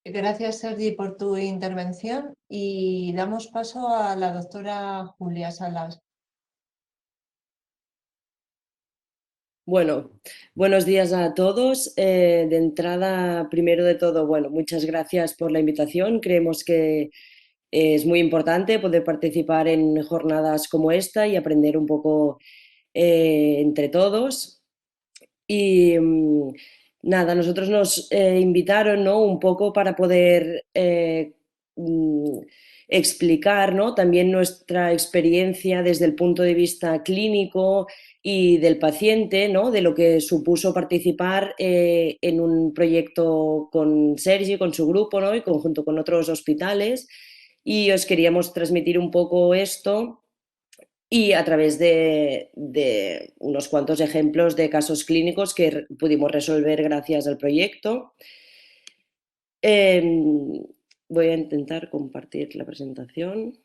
Gracias, Sergi, por tu intervención y damos paso a la doctora Julia Salas. Bueno, buenos días a todos. De entrada, primero de todo, bueno, muchas gracias por la invitación. Creemos que es muy importante poder participar en jornadas como esta y aprender un poco entre todos. Y nada, nosotros nos invitaron, ¿no? Un poco para poder mm, explicar, ¿no? También nuestra experiencia desde el punto de vista clínico y del paciente, ¿no? De lo que supuso participar en un proyecto con Sergi, con su grupo, ¿no? Y conjunto con otros hospitales. Y os queríamos transmitir un poco esto y a través de unos cuantos ejemplos de casos clínicos que pudimos resolver gracias al proyecto. Voy a intentar compartir la presentación.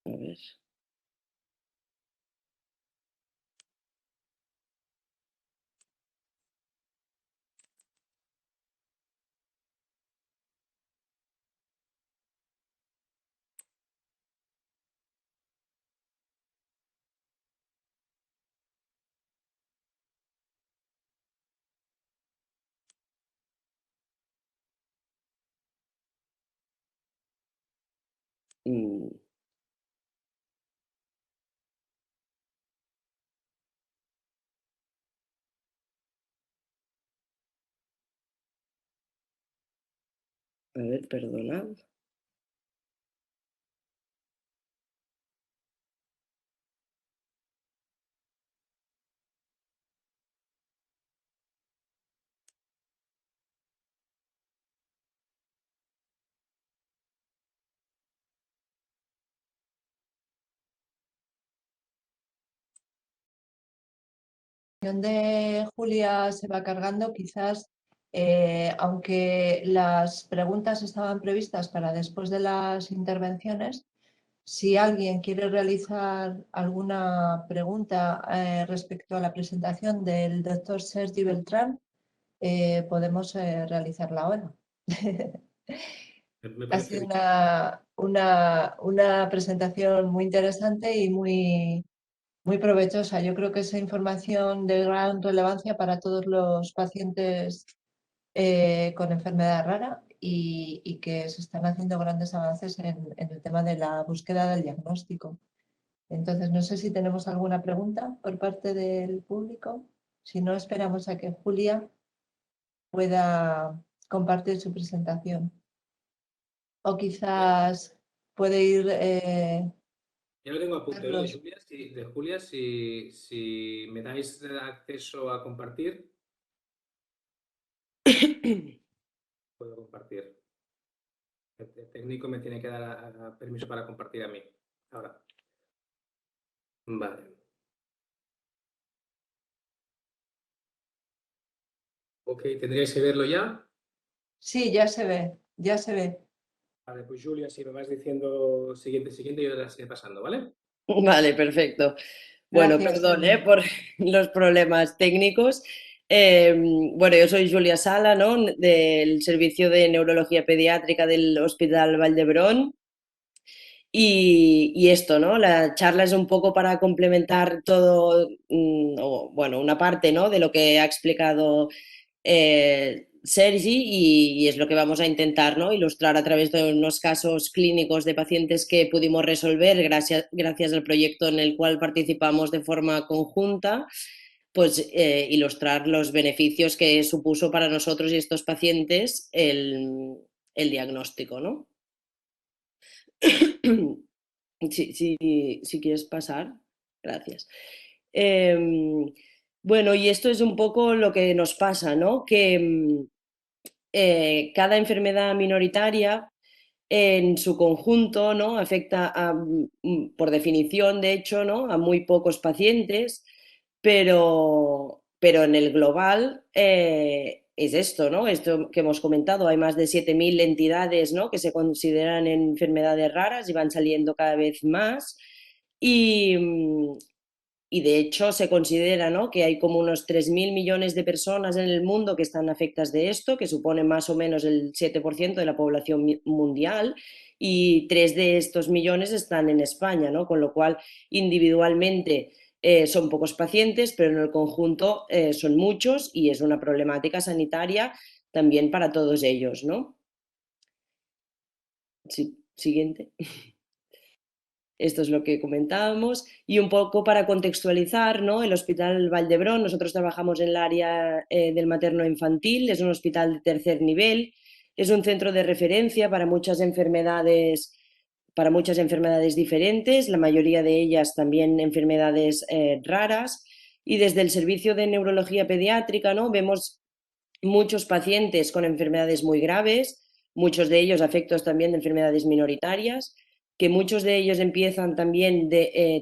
A ver. A ver, perdonad. De Julia se va cargando, quizás, aunque las preguntas estaban previstas para después de las intervenciones, si alguien quiere realizar alguna pregunta respecto a la presentación del doctor Sergi Beltrán, podemos realizarla ahora. Me Ha parece sido bien. una presentación muy interesante y muy provechosa. Yo creo que es información de gran relevancia para todos los pacientes con enfermedad rara y que se están haciendo grandes avances en el tema de la búsqueda del diagnóstico. Entonces, no sé si tenemos alguna pregunta por parte del público. Si no, esperamos a que Julia pueda compartir su presentación. O quizás puede ir Ya lo tengo apuntado de Carlos. Julia, si me dais acceso a compartir, puedo compartir. El técnico me tiene que dar permiso para compartir a mí. Ahora. Vale. Ok, tendríais que verlo ya. Sí, ya se ve, ya se ve. Vale, pues Julia, si me vas diciendo siguiente, yo las iré pasando, ¿vale? Vale, perfecto. Bueno, Gracias, perdón, Sergi. por los problemas técnicos. Bueno, yo soy Julia Sala, ¿no? Del Servicio de Neurología Pediátrica del Hospital Vall d'Hebron. Y esto, ¿no? La charla es un poco para complementar todo, o, bueno, una parte, ¿no? De lo que ha explicado Sergi y es lo que vamos a intentar, ¿no? Ilustrar a través de unos casos clínicos de pacientes que pudimos resolver gracias al proyecto en el cual participamos de forma conjunta, pues ilustrar los beneficios que supuso para nosotros y estos pacientes el diagnóstico, ¿no? Si quieres pasar, gracias. Bueno, y esto es un poco lo que nos pasa, ¿no? Que cada enfermedad minoritaria en su conjunto, ¿no? Afecta por definición, de hecho, ¿no? A muy pocos pacientes, pero en el global es esto, ¿no? Esto que hemos comentado, hay más de 7.000 entidades, ¿no? Que se consideran enfermedades raras y van saliendo cada vez más. Y, y de hecho se considera, ¿no?, que hay como unos 3.000 millones de personas en el mundo que están afectadas de esto, que supone más o menos el 7% de la población mundial, y 3 de estos millones están en España, ¿no? Con lo cual individualmente son pocos pacientes, pero en el conjunto son muchos y es una problemática sanitaria también para todos ellos, ¿no? Sí, siguiente. Esto es lo que comentábamos. Y un poco para contextualizar, ¿no?, el Hospital Vall d'Hebron, nosotros trabajamos en el área del materno-infantil, es un hospital de tercer nivel, es un centro de referencia para muchas enfermedades diferentes, la mayoría de ellas también enfermedades raras, y desde el servicio de neurología pediátrica, ¿no?, vemos muchos pacientes con enfermedades muy graves, muchos de ellos afectos también de enfermedades minoritarias, que muchos de ellos empiezan también,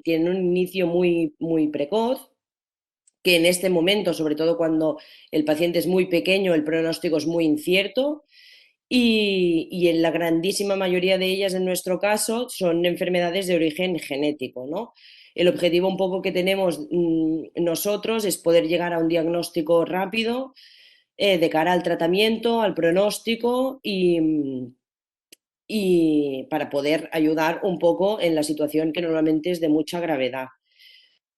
tienen un inicio muy, muy precoz, que en este momento, sobre todo cuando el paciente es muy pequeño, el pronóstico es muy incierto, y en la grandísima mayoría de ellas, en nuestro caso, son enfermedades de origen genético, ¿no? El objetivo un poco que tenemos nosotros es poder llegar a un diagnóstico rápido de cara al tratamiento, al pronóstico y para poder ayudar un poco en la situación que normalmente es de mucha gravedad.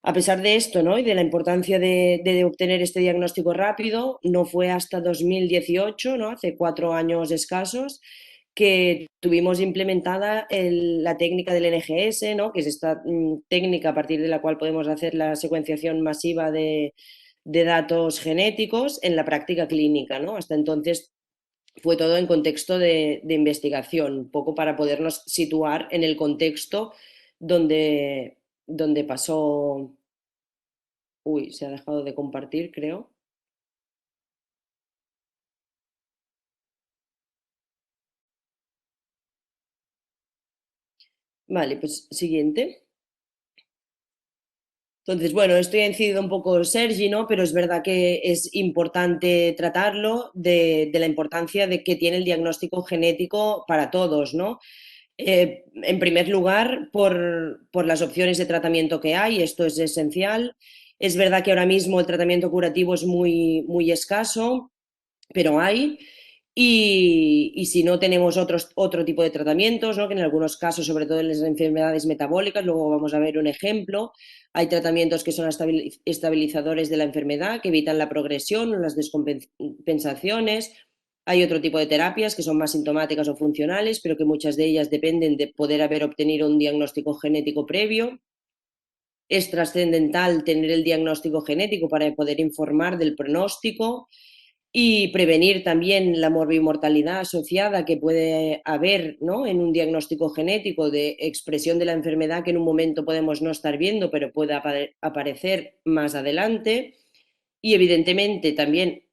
A pesar de esto, ¿no?, y de la importancia de obtener este diagnóstico rápido, no fue hasta 2018, ¿no?, hace 4 años escasos, que tuvimos implementada la técnica del NGS, ¿no?, que es esta técnica a partir de la cual podemos hacer la secuenciación masiva de datos genéticos en la práctica clínica, ¿no? Hasta entonces fue todo en contexto de investigación, un poco para podernos situar en el contexto donde pasó. Uy, se ha dejado de compartir, creo. Vale, pues siguiente. Entonces, bueno, esto ya ha incidido un poco Sergi, ¿no? Pero es verdad que es importante tratarlo de la importancia de que tiene el diagnóstico genético para todos, ¿no? En primer lugar, por las opciones de tratamiento que hay, esto es esencial. Es verdad que ahora mismo el tratamiento curativo es muy, muy escaso, pero hay. Y si no tenemos otro tipo de tratamientos, ¿no?, que en algunos casos, sobre todo en las enfermedades metabólicas, luego vamos a ver un ejemplo, hay tratamientos que son estabilizadores de la enfermedad, que evitan la progresión o las descompensaciones. Hay otro tipo de terapias que son más sintomáticas o funcionales, pero que muchas de ellas dependen de poder haber obtenido un diagnóstico genético previo. Es trascendental tener el diagnóstico genético para poder informar del pronóstico y prevenir también la morbimortalidad asociada que puede haber, ¿no?, en un diagnóstico genético de expresión de la enfermedad que en un momento podemos no estar viendo, pero puede aparecer más adelante. Y evidentemente también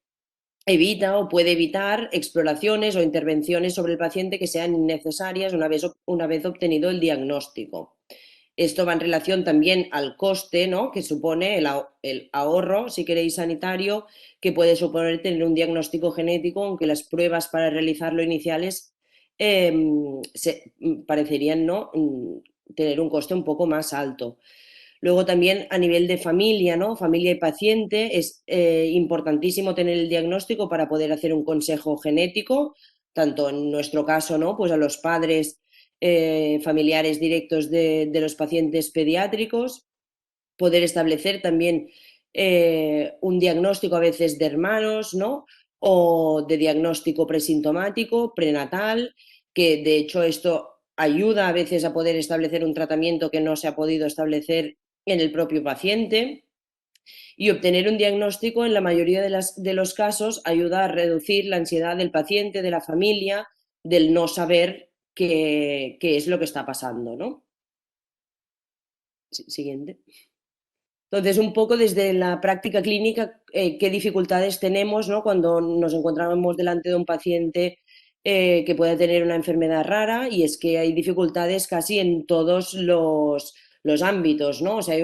evita o puede evitar exploraciones o intervenciones sobre el paciente que sean innecesarias una vez obtenido el diagnóstico. Esto va en relación también al coste, ¿no?, que supone el ahorro, si queréis, sanitario, que puede suponer tener un diagnóstico genético, aunque las pruebas para realizarlo iniciales parecerían, ¿no?, tener un coste un poco más alto. Luego también a nivel de familia, ¿no?, familia y paciente, es importantísimo tener el diagnóstico para poder hacer un consejo genético, tanto en nuestro caso, ¿no?, pues a los padres familiares directos de los pacientes pediátricos, poder establecer también un diagnóstico a veces de hermanos, ¿no?, o de diagnóstico presintomático, prenatal, que de hecho esto ayuda a veces a poder establecer un tratamiento que no se ha podido establecer en el propio paciente. Y obtener un diagnóstico en la mayoría de los casos ayuda a reducir la ansiedad del paciente, de la familia, del no saber qué es lo que está pasando, ¿no? Siguiente. Entonces, un poco desde la práctica clínica, qué dificultades tenemos, ¿no?, cuando nos encontramos delante de un paciente que pueda tener una enfermedad rara, y es que hay dificultades casi en todos los ámbitos, ¿no? O sea, hay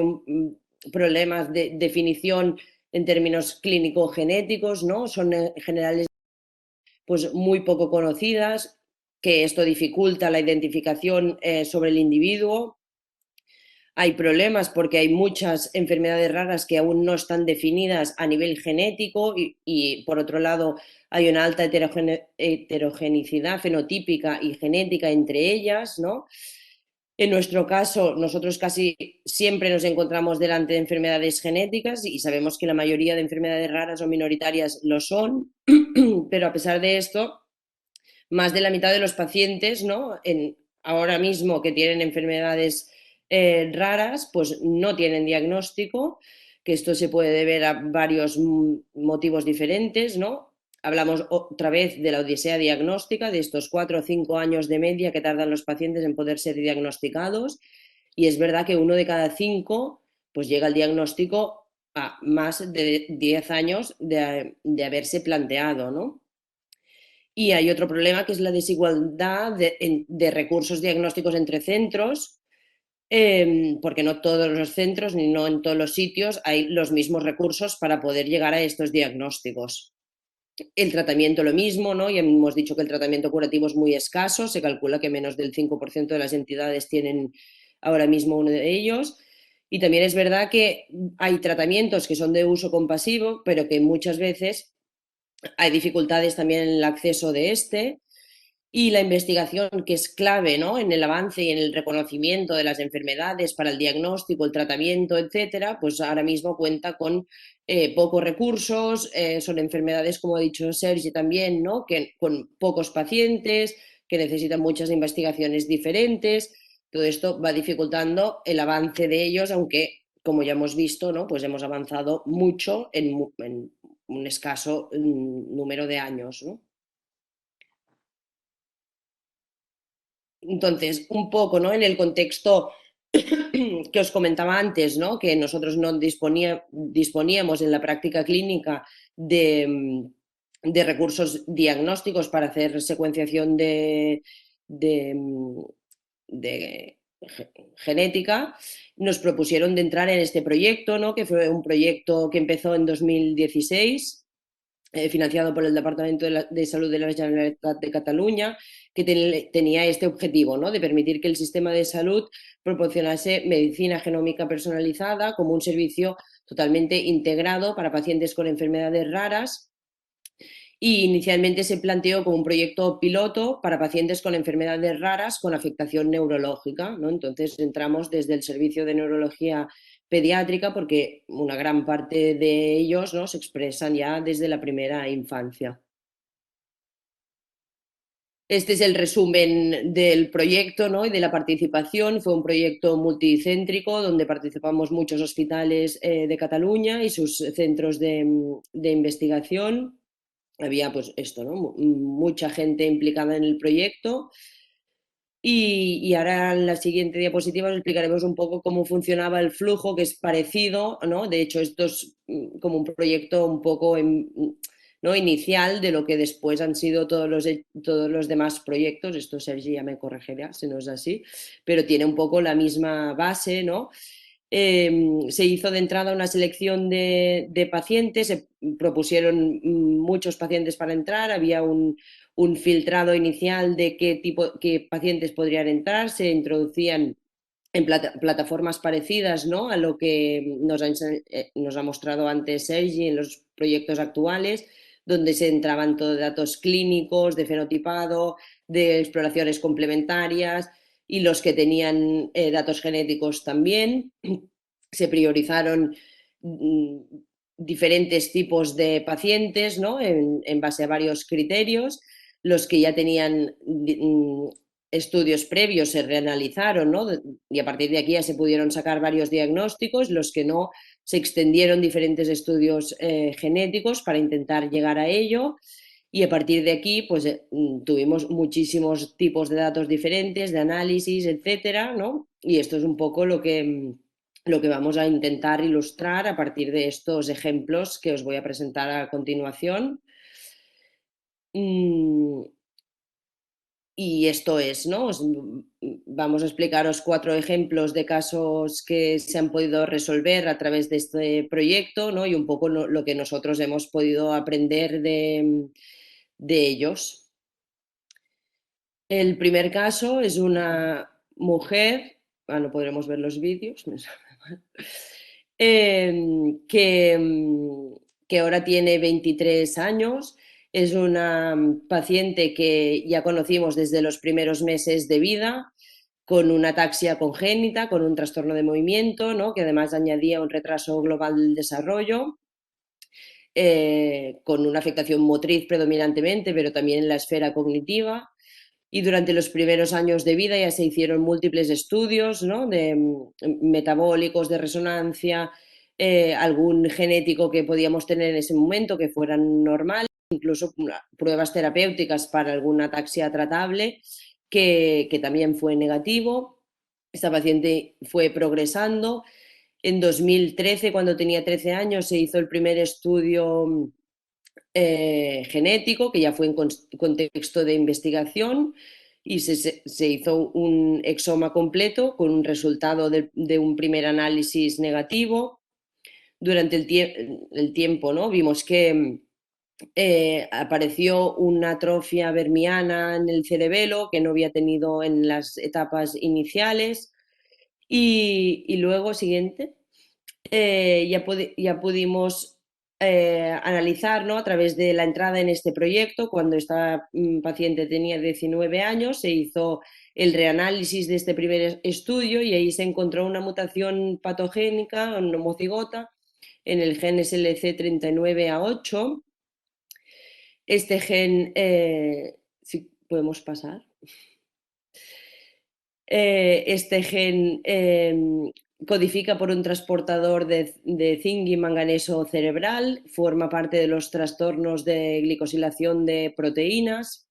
problemas de definición en términos clínico-genéticos, ¿no? Son generales pues muy poco conocidas, que esto dificulta la identificación sobre el individuo. hay problemas porque hay muchas enfermedades raras que aún no están definidas a nivel genético y por otro lado hay una alta heterogenicidad fenotípica y genética entre ellas, ¿no? En nuestro caso, nosotros casi siempre nos encontramos delante de enfermedades genéticas y sabemos que la mayoría de enfermedades raras o minoritarias lo son, pero a pesar de esto, más de la mitad de los pacientes, ¿no? Ahora mismo que tienen enfermedades raras, pues no tienen diagnóstico, que esto se puede deber a varios motivos diferentes, ¿no? Hablamos otra vez de la odisea diagnóstica, de estos 4 o 5 años de media que tardan los pacientes en poder ser diagnosticados, y es verdad que 1 de cada 5 pues llega al diagnóstico a más de 10 años de haberse planteado, ¿no? Y hay otro problema que es la desigualdad de recursos diagnósticos entre centros, porque no todos los centros ni no en todos los sitios hay los mismos recursos para poder llegar a estos diagnósticos. El tratamiento lo mismo, ¿no? Ya hemos dicho que el tratamiento curativo es muy escaso, se calcula que menos del 5% de las entidades tienen ahora mismo uno de ellos. Y también es verdad que hay tratamientos que son de uso compasivo, pero que muchas veces hay dificultades también en el acceso de este, y la investigación, que es clave, ¿no? En el avance y en el reconocimiento de las enfermedades para el diagnóstico, el tratamiento, etcétera, pues ahora mismo cuenta con pocos recursos, son enfermedades, como ha dicho Sergi también, ¿no? Que con pocos pacientes, que necesitan muchas investigaciones diferentes. Todo esto va dificultando el avance de ellos, aunque, como ya hemos visto, ¿no? Pues hemos avanzado mucho en un escaso número de años, ¿no? Entonces, un poco, ¿no? En el contexto que os comentaba antes, ¿no? Que nosotros no disponíamos en la práctica clínica de recursos diagnósticos para hacer secuenciación de, de genética, nos propusieron de entrar en este proyecto, ¿no? Que fue un proyecto que empezó en 2016, financiado por el Departamento de Salud de la Generalitat de Cataluña, que tenía este objetivo, ¿no? De permitir que el sistema de salud proporcionase medicina genómica personalizada como un servicio totalmente integrado para pacientes con enfermedades raras. Y inicialmente se planteó como un proyecto piloto para pacientes con enfermedades raras con afectación neurológica, ¿no? Entonces entramos desde el servicio de neurología pediátrica porque una gran parte de ellos, ¿no? Se expresan ya desde la primera infancia. Este es el resumen del proyecto, ¿no? Y de la participación. Fue un proyecto multicéntrico donde participamos muchos hospitales de Cataluña y sus centros de investigación. Había pues esto, ¿no? Mucha gente implicada en el proyecto. Y ahora en la siguiente diapositiva os explicaremos un poco cómo funcionaba el flujo, que es parecido, ¿no? De hecho, esto es como un proyecto un poco ¿no? inicial de lo que después han sido todos los demás proyectos. Esto Sergi ya me corregirá si no es así, pero tiene un poco la misma base, ¿no? Se hizo de entrada una selección de pacientes, se propusieron muchos pacientes para entrar, había un filtrado inicial de qué pacientes podrían entrar, se introducían en plataformas parecidas, ¿no? A lo que nos ha mostrado antes Sergi en los proyectos actuales, donde se entraban todos datos clínicos, de fenotipado, de exploraciones complementarias y los que tenían datos genéticos también. Se priorizaron diferentes tipos de pacientes, ¿no? En base a varios criterios. Los que ya tenían estudios previos se reanalizaron, ¿no? Y a partir de aquí ya se pudieron sacar varios diagnósticos. Los que no, se extendieron diferentes estudios genéticos para intentar llegar a ello. Y a partir de aquí, pues tuvimos muchísimos tipos de datos diferentes, de análisis, etcétera, ¿no? Y esto es un poco lo que vamos a intentar ilustrar a partir de estos ejemplos que os voy a presentar a continuación. Y esto es, ¿no? Vamos a explicaros 4 ejemplos de casos que se han podido resolver a través de este proyecto, ¿no? Y un poco lo que nosotros hemos podido aprender de ellos. El primer caso es una mujer no podremos ver los vídeos, que ahora tiene 23 años. Es una paciente que ya conocimos desde los primeros meses de vida, con una ataxia congénita, con un trastorno de movimiento, ¿no? Que además añadía un retraso global del desarrollo, con una afectación motriz predominantemente, pero también en la esfera cognitiva. Y durante los primeros años de vida ya se hicieron múltiples estudios, ¿no? De metabólicos, de resonancia, algún genético que podíamos tener en ese momento que fueran normales, incluso pruebas terapéuticas para alguna ataxia tratable que también fue negativo. Esta paciente fue progresando. En 2013, cuando tenía 13 años, se hizo el primer estudio genético, que ya fue en contexto de investigación, y se hizo un exoma completo con un resultado de un primer análisis negativo. Durante el tiempo, ¿no? Vimos que apareció una atrofia vermiana en el cerebelo que no había tenido en las etapas iniciales, y luego, siguiente, ya pudimos analizar, ¿no? A través de la entrada en este proyecto, cuando esta paciente tenía 19 años, se hizo el reanálisis de este primer estudio y ahí se encontró una mutación patogénica, una homocigota, en el gen SLC39A8. Este gen, si podemos pasar. Este gen codifica por un transportador de zinc y manganeso cerebral, forma parte de los trastornos de glicosilación de proteínas,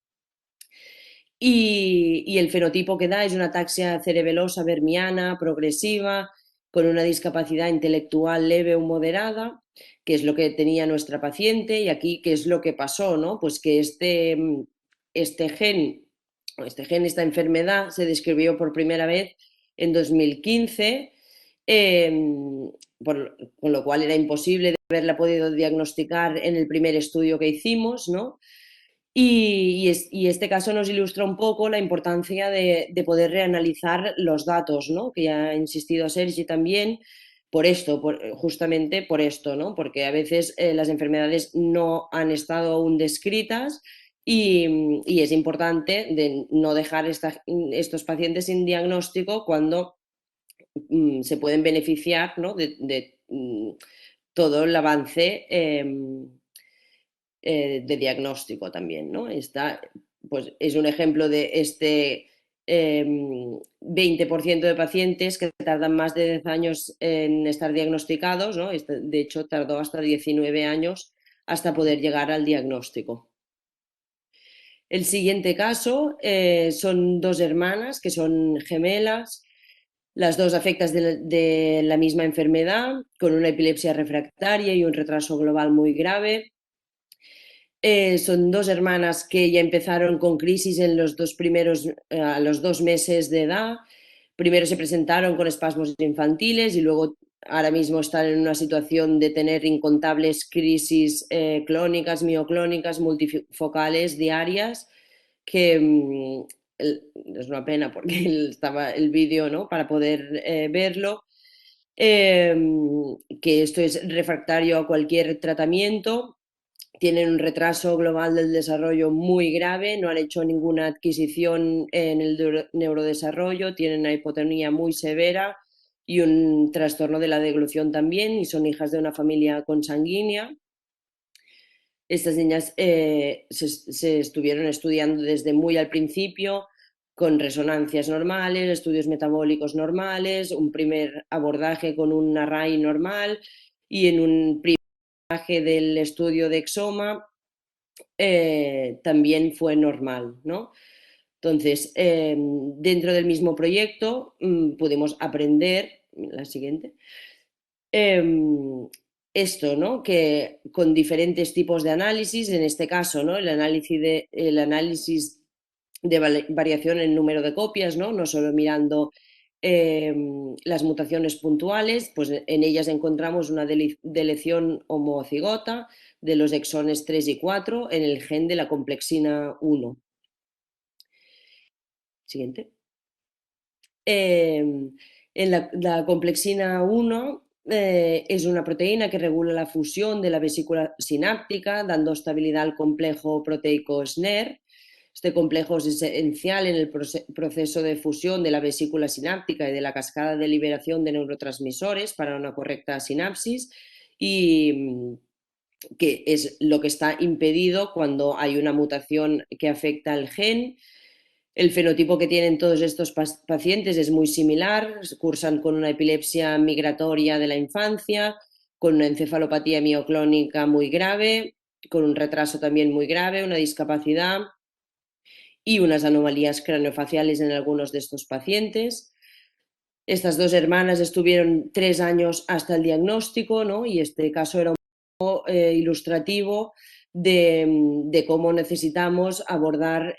y el fenotipo que da es una ataxia cerebelosa vermiana progresiva con una discapacidad intelectual leve o moderada, que es lo que tenía nuestra paciente. Y aquí, ¿qué es lo que pasó, no? Pues que este gen, esta enfermedad se describió por primera vez en 2015, con lo cual era imposible de haberla podido diagnosticar en el primer estudio que hicimos, ¿no? Y este caso nos ilustra un poco la importancia de poder reanalizar los datos, ¿no? Que ya ha insistido Sergi también, justamente por esto, ¿no? Porque a veces las enfermedades no han estado aún descritas, y es importante de no dejar estos pacientes sin diagnóstico cuando se pueden beneficiar, ¿no? de todo el avance de diagnóstico también, ¿no? Pues, es un ejemplo de este 20% de pacientes que tardan más de 10 años en estar diagnosticados, ¿no? De hecho, tardó hasta 19 años hasta poder llegar al diagnóstico. El siguiente caso son dos hermanas que son gemelas, las dos afectadas de la misma enfermedad, con una epilepsia refractaria y un retraso global muy grave. Son dos hermanas que ya empezaron con crisis en los a los 2 meses de edad. Primero se presentaron con espasmos infantiles y luego ahora mismo están en una situación de tener incontables crisis clónicas, mioclónicas, multifocales, diarias, que es una pena porque estaba el vídeo, ¿no? Para poder verlo. Que esto es refractario a cualquier tratamiento. Tienen un retraso global del desarrollo muy grave, no han hecho ninguna adquisición en el neurodesarrollo, tienen una hipotonía muy severa y un trastorno de la deglución también, y son hijas de una familia consanguínea. Estas niñas se estuvieron estudiando desde muy al principio, con resonancias normales, estudios metabólicos normales, un primer abordaje con un array normal, y en un primer abordaje del estudio de exoma también fue normal, ¿no? Entonces, dentro del mismo proyecto pudimos aprender, la siguiente, esto, ¿no? Que con diferentes tipos de análisis, en este caso, ¿no? El análisis de variación en número de copias, no solo mirando las mutaciones puntuales, pues en ellas encontramos una deleción homocigota de los exones 3 y 4 en el gen de la complexina 1. Siguiente. La complexina 1 es una proteína que regula la fusión de la vesícula sináptica, dando estabilidad al complejo proteico SNER. Este complejo es esencial en el proceso de fusión de la vesícula sináptica y de la cascada de liberación de neurotransmisores para una correcta sinapsis, y que es lo que está impedido cuando hay una mutación que afecta al gen. El fenotipo que tienen todos estos pacientes es muy similar, cursan con una epilepsia migratoria de la infancia, con una encefalopatía mioclónica muy grave, con un retraso también muy grave, una discapacidad y unas anomalías craneofaciales en algunos de estos pacientes. Estas dos hermanas estuvieron 3 años hasta el diagnóstico, ¿no? Y este caso era un poco ilustrativo de cómo necesitamos abordar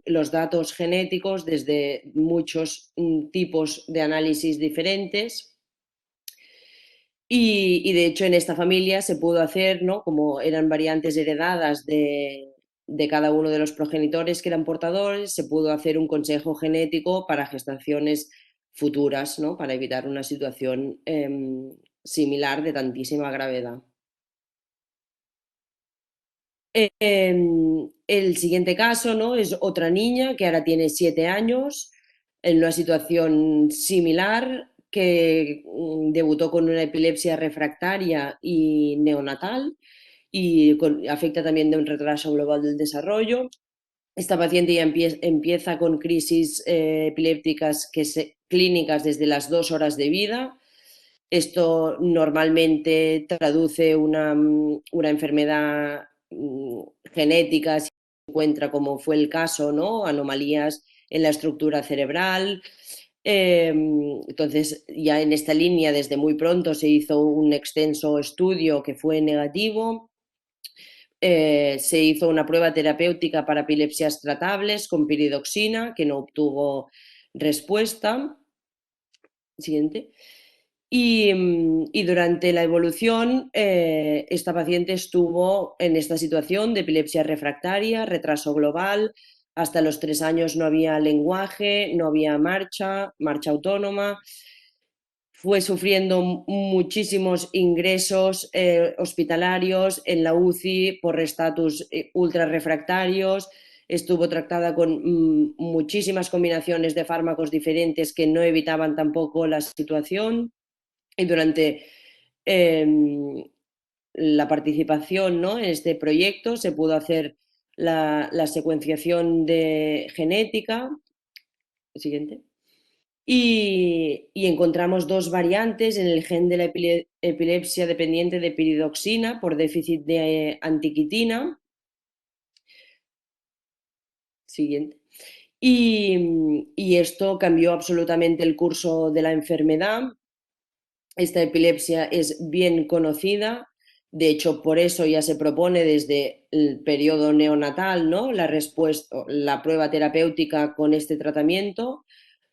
los datos genéticos desde muchos tipos de análisis diferentes. Y de hecho en esta familia se pudo hacer, ¿no? Como eran variantes heredadas de cada uno de los progenitores que eran portadores, se pudo hacer un consejo genético para gestaciones futuras, ¿no? Para evitar una situación similar de tantísima gravedad. El siguiente caso, ¿no? Es otra niña que ahora tiene 7 años, en una situación similar, que debutó con una epilepsia refractaria y neonatal y afecta también de un retraso global del desarrollo. Esta paciente ya empieza con crisis epilépticas clínicas desde las 2 horas de vida. Esto normalmente traduce una enfermedad genética, si se encuentra, como fue el caso, ¿no? Anomalías en la estructura cerebral. Entonces, ya en esta línea, desde muy pronto se hizo un extenso estudio que fue negativo. Se hizo una prueba terapéutica para epilepsias tratables con piridoxina, que no obtuvo respuesta. Siguiente. Y durante la evolución, esta paciente estuvo en esta situación de epilepsia refractaria, retraso global. Hasta los 3 años no había lenguaje, no había marcha autónoma. Fue sufriendo muchísimos ingresos hospitalarios en la UCI por estatus ultra refractarios. Estuvo tratada con muchísimas combinaciones de fármacos diferentes que no evitaban tampoco la situación. Y durante la participación, ¿no? en este proyecto se pudo hacer la secuenciación genética. Siguiente. Y encontramos 2 variantes en el gen de la epilepsia dependiente de piridoxina por déficit de antiquitina. Siguiente. Y esto cambió absolutamente el curso de la enfermedad. Esta epilepsia es bien conocida, de hecho por eso ya se propone desde el periodo neonatal, ¿no? la prueba terapéutica con este tratamiento,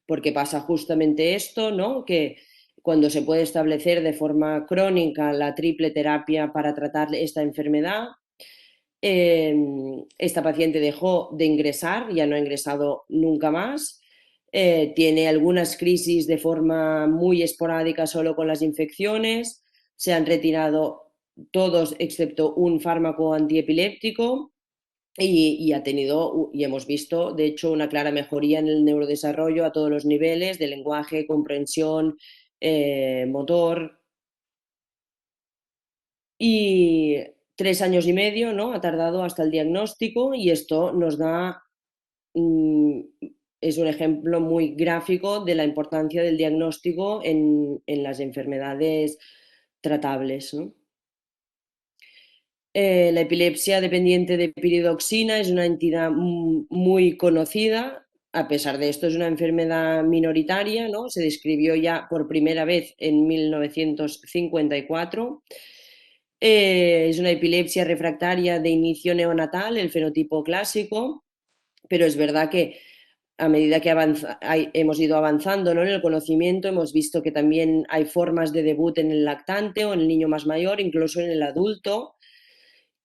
porque pasa justamente esto, ¿no? Que cuando se puede establecer de forma crónica la triple terapia para tratar esta enfermedad, esta paciente dejó de ingresar, ya no ha ingresado nunca más. Tiene algunas crisis de forma muy esporádica solo con las infecciones. Se han retirado todos excepto un fármaco antiepiléptico y hemos visto, de hecho, una clara mejoría en el neurodesarrollo a todos los niveles de lenguaje, comprensión, motor. Y 3 años y medio, ¿no? Ha tardado hasta el diagnóstico, y esto nos da, es un ejemplo muy gráfico de la importancia del diagnóstico en las enfermedades tratables, ¿no? La epilepsia dependiente de piridoxina es una entidad muy conocida. A pesar de esto, es una enfermedad minoritaria, ¿no? Se describió ya por primera vez en 1954. Es una epilepsia refractaria de inicio neonatal, el fenotipo clásico, pero es verdad que a medida que hemos ido avanzando, ¿no? en el conocimiento, hemos visto que también hay formas de debut en el lactante o en el niño más mayor, incluso en el adulto.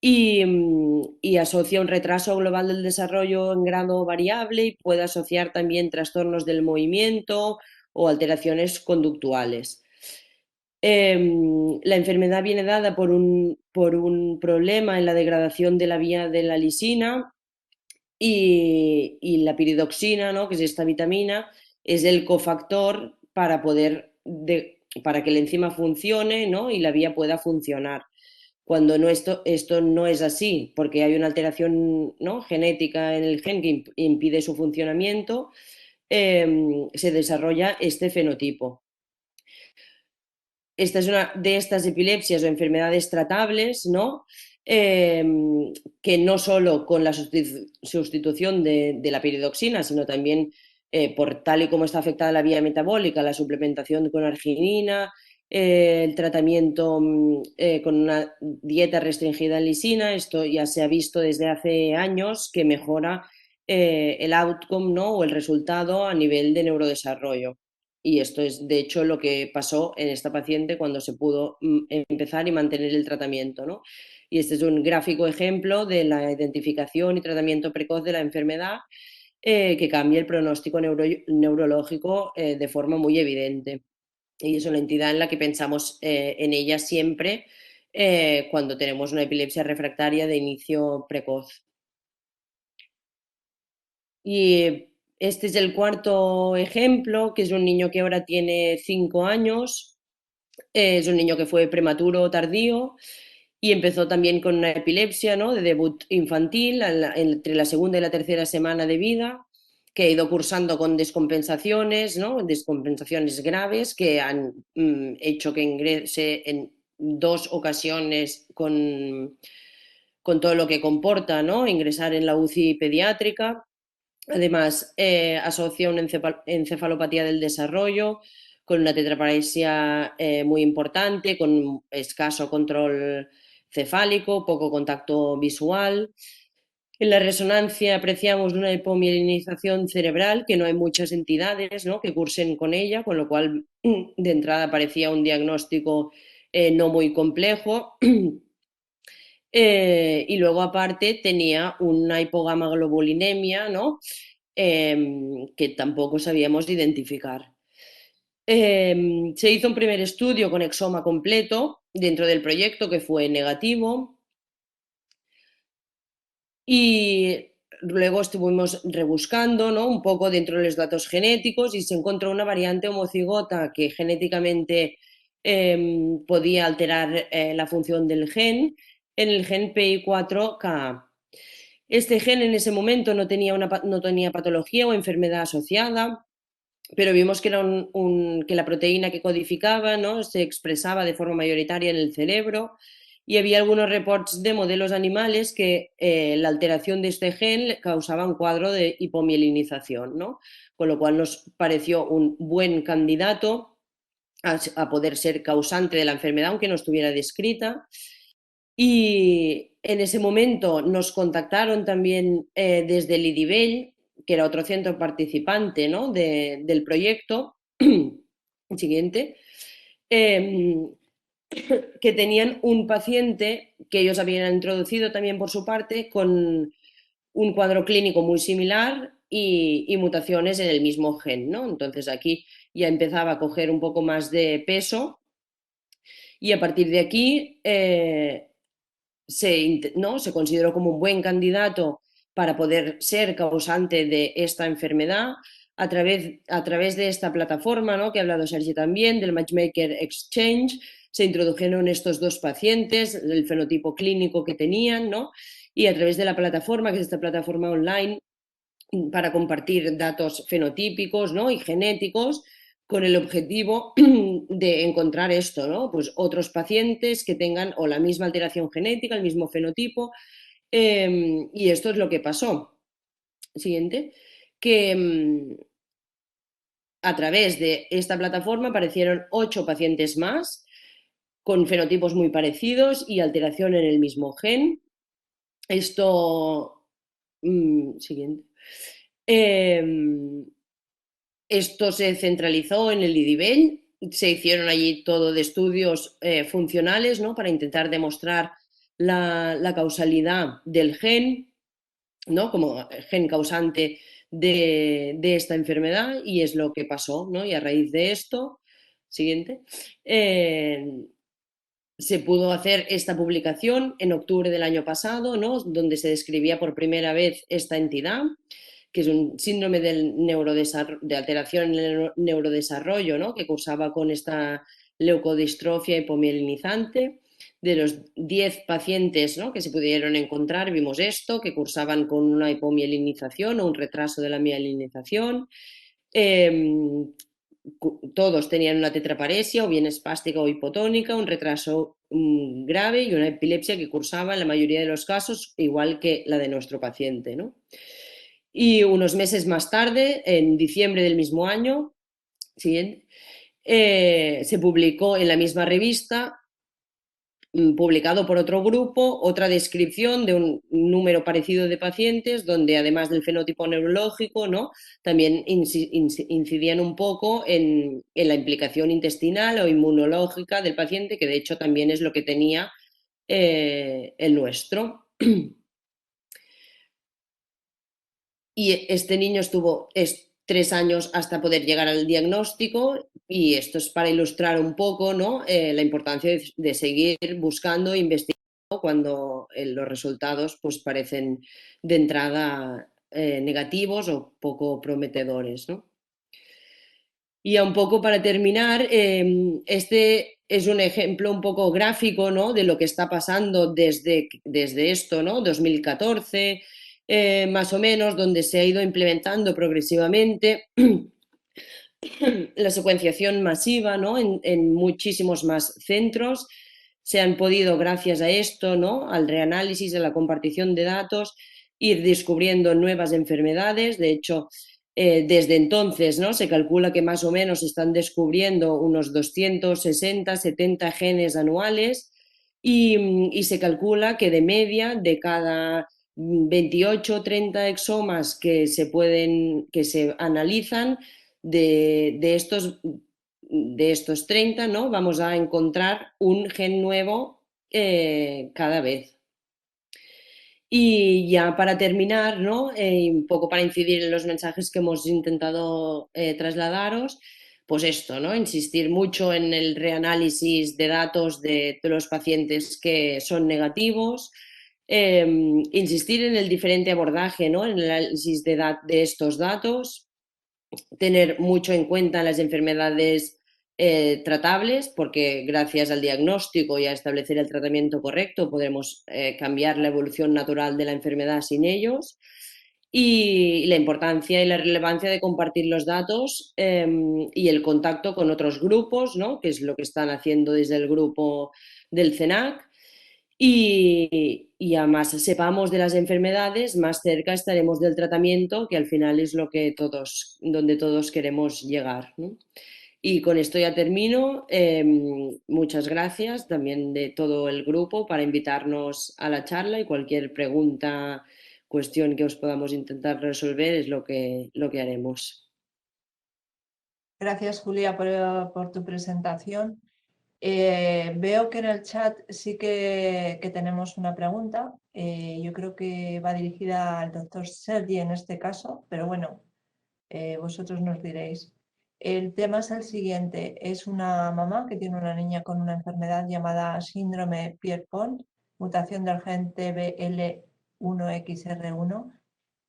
y asocia un retraso global del desarrollo en grado variable y puede asociar también trastornos del movimiento o alteraciones conductuales. La enfermedad viene dada por un problema en la degradación de la vía de la lisina y la piridoxina, ¿no?, que es esta vitamina, es el cofactor para para que la enzima funcione, ¿no?, y la vía pueda funcionar. Cuando no esto no es así, porque hay una alteración, ¿no?, genética en el gen que impide su funcionamiento, se desarrolla este fenotipo. Esta es una de estas epilepsias o enfermedades tratables, ¿no? Que no solo con la sustitución de la piridoxina, sino también por tal y como está afectada la vía metabólica, la suplementación con arginina, el tratamiento con una dieta restringida en lisina. Esto ya se ha visto desde hace años que mejora el outcome, ¿no?, o el resultado a nivel de neurodesarrollo. Y esto es, de hecho, lo que pasó en esta paciente cuando se pudo empezar y mantener el tratamiento, ¿no? Y este es un gráfico ejemplo de la identificación y tratamiento precoz de la enfermedad que cambia el pronóstico neurológico de forma muy evidente. Y es una entidad en la que pensamos en ella siempre cuando tenemos una epilepsia refractaria de inicio precoz. Y este es el cuarto ejemplo, que es un niño que ahora tiene 5 años, es un niño que fue prematuro tardío y empezó también con una epilepsia, ¿no?, de debut infantil entre la segunda y la tercera semana de vida, que ha ido cursando con descompensaciones, ¿no?, descompensaciones graves que han hecho que ingrese en 2 ocasiones con todo lo que comporta, ¿no?, ingresar en la UCI pediátrica. Además, asocia una encefalopatía del desarrollo con una tetraparesia muy importante, con escaso control cefálico, poco contacto visual. En la resonancia apreciamos una hipomielinización cerebral, que no hay muchas entidades, ¿no?, que cursen con ella, con lo cual de entrada parecía un diagnóstico no muy complejo. Y luego aparte tenía una hipogamaglobulinemia, ¿no?, que tampoco sabíamos identificar. Se hizo un primer estudio con exoma completo dentro del proyecto que fue negativo y luego estuvimos rebuscando, ¿no?, un poco dentro de los datos genéticos y se encontró una variante homocigota que genéticamente podía alterar la función del gen en el gen PI4K. Este gen en ese momento no tenía patología o enfermedad asociada, pero vimos que, que la proteína que codificaba, ¿no?, se expresaba de forma mayoritaria en el cerebro y había algunos reports de modelos animales que la alteración de este gen causaba un cuadro de hipomielinización, ¿no?, con lo cual nos pareció un buen candidato a poder ser causante de la enfermedad, aunque no estuviera descrita. Y en ese momento nos contactaron también desde el IDIVELL, que era otro centro participante, ¿no?, del proyecto, siguiente, que tenían un paciente que ellos habían introducido también por su parte con un cuadro clínico muy similar y mutaciones en el mismo gen, ¿no? Entonces aquí ya empezaba a coger un poco más de peso y a partir de aquí se consideró como un buen candidato para poder ser causante de esta enfermedad a través de esta plataforma, ¿no?, que ha hablado Sergi también, del Matchmaker Exchange. Se introdujeron estos 2 pacientes, el fenotipo clínico que tenían, ¿no?, y a través de la plataforma, que es esta plataforma online para compartir datos fenotípicos, ¿no?, y genéticos, con el objetivo de encontrar esto, ¿no?, pues otros pacientes que tengan o la misma alteración genética, el mismo fenotipo, y esto es lo que pasó. Siguiente, que a través de esta plataforma aparecieron 8 pacientes más con fenotipos muy parecidos y alteración en el mismo gen. Siguiente. Esto se centralizó en el IDIVELL, se hicieron allí todo de estudios funcionales, ¿no?, para intentar demostrar la causalidad del gen, ¿no? Como gen causante de esta enfermedad, y es lo que pasó, ¿no? Y a raíz de esto, siguiente, se pudo hacer esta publicación en octubre del año pasado, ¿no? Donde se describía por primera vez esta entidad, que es un síndrome de alteración en el neurodesarrollo, ¿no? Que cursaba con esta leucodistrofia hipomielinizante. De los 10 pacientes, ¿no?, que se pudieron encontrar, vimos esto, que cursaban con una hipomielinización o un retraso de la mielinización. Todos tenían una tetraparesia, o bien espástica o hipotónica, un retraso grave y una epilepsia que cursaba en la mayoría de los casos, igual que la de nuestro paciente, ¿no? Y unos meses más tarde, en diciembre del mismo año, siguiente, se publicó en la misma revista, publicado por otro grupo, otra descripción de un número parecido de pacientes, donde además del fenotipo neurológico, ¿no?, también incidían un poco en la implicación intestinal o inmunológica del paciente, que de hecho también es lo que tenía el nuestro. Y este niño estuvo 3 años hasta poder llegar al diagnóstico, y esto es para ilustrar un poco, ¿no?, la importancia de seguir buscando e investigando cuando los resultados pues parecen de entrada negativos o poco prometedores, ¿no? Y un poco para terminar, este es un ejemplo un poco gráfico, ¿no?, de lo que está pasando desde esto, ¿no?, 2014, más o menos, donde se ha ido implementando progresivamente la secuenciación masiva, ¿no?, en muchísimos más centros. Se han podido, gracias a esto, ¿no?, al reanálisis, a la compartición de datos, ir descubriendo nuevas enfermedades. De hecho, desde entonces, ¿no?, se calcula que más o menos se están descubriendo unos 260, 70 genes anuales, y se calcula que de media, de cada 28 o 30 exomas que se analizan, de estos 30, ¿no?, vamos a encontrar un gen nuevo cada vez. Y ya para terminar, ¿no?, un poco para incidir en los mensajes que hemos intentado trasladaros, pues esto, ¿no?, insistir mucho en el reanálisis de datos de los pacientes que son negativos, insistir en el diferente abordaje, ¿no?, en el análisis de estos datos, tener mucho en cuenta las enfermedades tratables, porque gracias al diagnóstico y a establecer el tratamiento correcto podremos cambiar la evolución natural de la enfermedad sin ellos, y la importancia y la relevancia de compartir los datos y el contacto con otros grupos, ¿no?, que es lo que están haciendo desde el grupo del CENAC. Y a más sepamos de las enfermedades, más cerca estaremos del tratamiento, que al final es donde todos queremos llegar, ¿no? Y con esto ya termino. Muchas gracias también de todo el grupo para invitarnos a la charla, y cualquier pregunta, cuestión que os podamos intentar resolver es lo que haremos. Gracias, Julia, por tu presentación. Veo que en el chat sí que tenemos una pregunta. Yo creo que va dirigida al doctor Sergi en este caso, pero bueno, vosotros nos diréis. El tema es el siguiente. Es una mamá que tiene una niña con una enfermedad llamada síndrome Pierpont, mutación del gen TBL1XR1,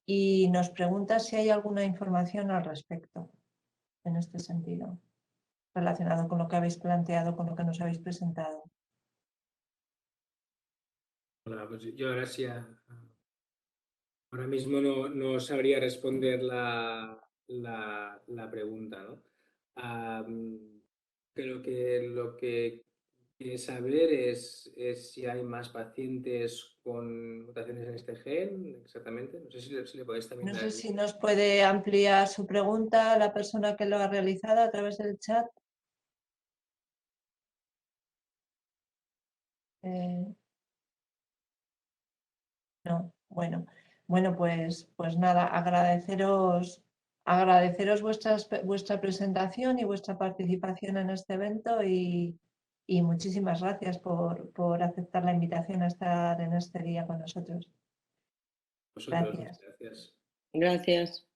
y nos pregunta si hay alguna información al respecto en este sentido, relacionado con lo que habéis planteado, con lo que nos habéis presentado. Hola, pues yo ahora sí, ahora mismo no sabría responder la pregunta, ¿no? Creo que lo que quiere saber es si hay más pacientes con mutaciones en este gen, exactamente. No sé si le podéis también No dar sé si nos puede ampliar su pregunta la persona que lo ha realizado a través del chat. No, bueno, pues nada, agradeceros vuestra presentación y vuestra participación en este evento, y y muchísimas gracias por aceptar la invitación a estar en este día con nosotros. Vosotros, Gracias. gracias. Gracias.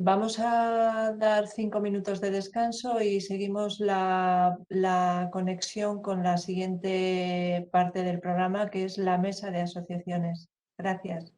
Vamos a dar 5 minutos de descanso y seguimos la conexión con la siguiente parte del programa, que es la mesa de asociaciones. Gracias.